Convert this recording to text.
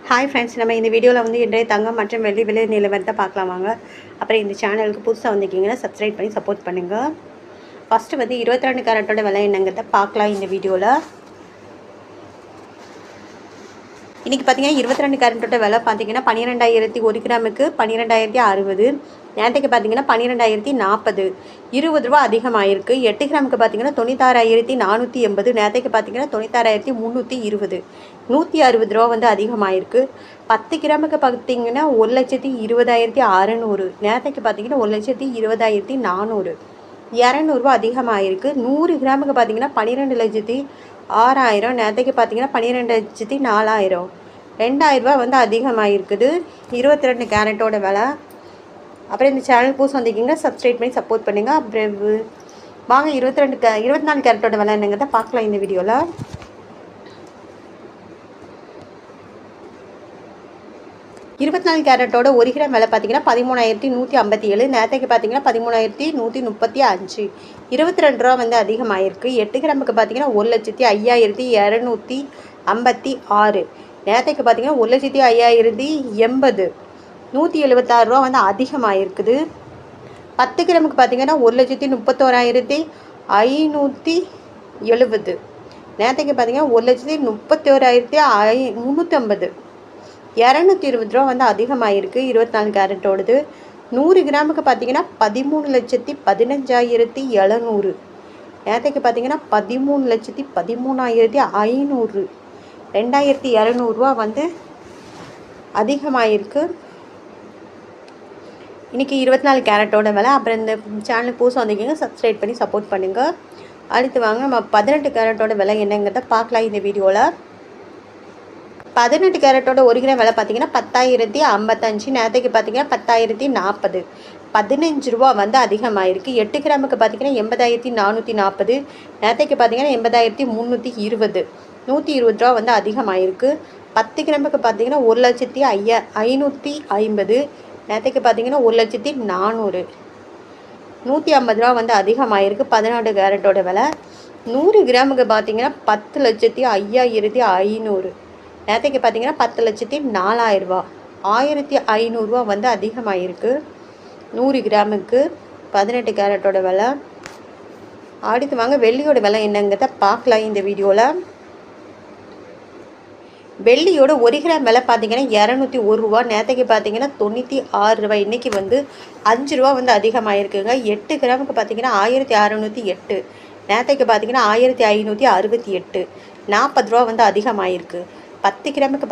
Hi friends, நம்ம இந்த வீடியோவில் வந்து இன்றைய தங்கம் மற்றும் வெள்ளி விலை நிலவரத்தை பார்க்கலாம் வாங்க. அப்புறம் இந்த சேனலுக்கு புதுசாக வந்திருக்கீங்கன்னா சப்ஸ்கிரைப் பண்ணி சப்போர்ட் பண்ணுங்கள். ஃபஸ்ட்டு வந்து 22 கேரட்டோட விலை என்னங்கிறத பார்க்கலாம் இந்த வீடியோவில். இன்றைக்கி பார்த்தீங்கன்னா 22 கேரட்டோட விலை பார்த்தீங்கன்னா 12,000 1 கிராமுக்கு 12,060. நேரத்துக்கு பார்த்தீங்கன்னா 12,040, 20 ரூபா அதிகமாகிருக்கு. 8 கிராமுக்கு பார்த்தீங்கன்னா 96,480. நேரத்துக்கு பார்த்தீங்கன்னா 96,320, 160 ரூபா வந்து அதிகமாகிருக்கு. 10 கிராமுக்கு பார்த்தீங்கன்னா 1,20,600. நேரத்துக்கு பார்த்தீங்கன்னா 1,20,400, 200 ரூபா அதிகமாகிருக்கு. 100 கிராமுக்கு பார்த்தீங்கன்னா 12,06,000. நேரத்துக்கு பார்த்தீங்கன்னா 12,04,000, 2,000 ரூபா வந்து அதிகமாகிருக்குது 22 கேரட்டோட விலை. அப்புறம் இந்த சேனல் புதுசு வந்திருக்கீங்கன்னா சப்ஸ்கிரைப் பண்ணி சப்போர்ட் பண்ணுங்கள். அப்புறம் வாங்க 24 கேரட்டோட விலை என்னங்கிறத பார்க்கலாம் இந்த வீடியோவில். கேரட்டோட 1 கிராம் விலை பார்த்தீங்கன்னா 13,157. நேரத்துக்கு பார்த்தீங்கன்னா 13,135, 22 ரூபா வந்து அதிகமாகிருக்கு. 8 கிராமுக்கு பார்த்தீங்கன்னா 1,05,256. நேரத்துக்கு பார்த்தீங்கன்னா 1,05,080, 176 ரூபா வந்து அதிகமாகிருக்குது. 10 கிராமுக்கு பார்த்தீங்கன்னா 1,31,570. நேரத்துக்கு பார்த்தீங்கன்னா 1,31,350, 220 ரூபா வந்து அதிகமாகிருக்கு 24 கேரட்டோடது. 100 கிராமுக்கு பார்த்தீங்கன்னா 13,15,700. நேரத்துக்கு பார்த்தீங்கன்னா 13,13,500, 2,200 ரூபா வந்து அதிகமாகிருக்கு இன்றைக்கி 24 கேரட்டோட விலை. அப்புறம் இந்த சேனலுக்கு புதுசாக வந்திருக்கீங்க சப்ஸ்கிரைப் பண்ணி சப்போர்ட் பண்ணுங்கள். அடுத்து வாங்க நம்ம 18 கேரட்டோட விலை என்னங்கிறத பார்க்கலாம் இந்த வீடியோவில். 18 கேரட்டோட 1 கிராம் விலை பார்த்தீங்கன்னா 10,055. நேரத்துக்கு பார்த்தீங்கன்னா 10,040, 15 ரூபா வந்து அதிகமாகிருக்கு. 8 கிராமுக்கு பார்த்தீங்கன்னா 80,440. நேரத்துக்கு பார்த்தீங்கன்னா 80,320, 120 ரூபா வந்து அதிகமாகிருக்கு. 10 கிராமுக்கு பார்த்தீங்கன்னா 1,05,550. நேரத்துக்கு பார்த்தீங்கன்னா 1,04,000, 150 ரூபா வந்து அதிகமாகிருக்கு 14 கேரட்டோட விலை. 100 கிராமுக்கு பார்த்தீங்கன்னா 10,05,500. நேரத்துக்கு பார்த்தீங்கன்னா 10,04,000 ரூபா, 1,500 ரூபா வந்து அதிகமாகிருக்கு 100 கிராமுக்கு 18 கேரட்டோட விலை. அடுத்து வாங்க வெள்ளியோட விலை என்னங்கிறத பார்க்கலாம் இந்த வீடியோவில். வெள்ளியோட 1 கிராம் விலை பார்த்தீங்கன்னா 201 ரூபா. நேரத்துக்கு பார்த்தீங்கன்னா 96 ரூபா. இன்றைக்கி வந்து 5 ரூபா வந்து அதிகமாகிருக்குங்க. 8 கிராமுக்கு பார்த்தீங்கன்னா 1,608. நேரத்துக்கு பார்த்தீங்கன்னா 1,568, 40 ரூபா வந்து அதிகமாகிருக்கு. 10 கிராமுக்கு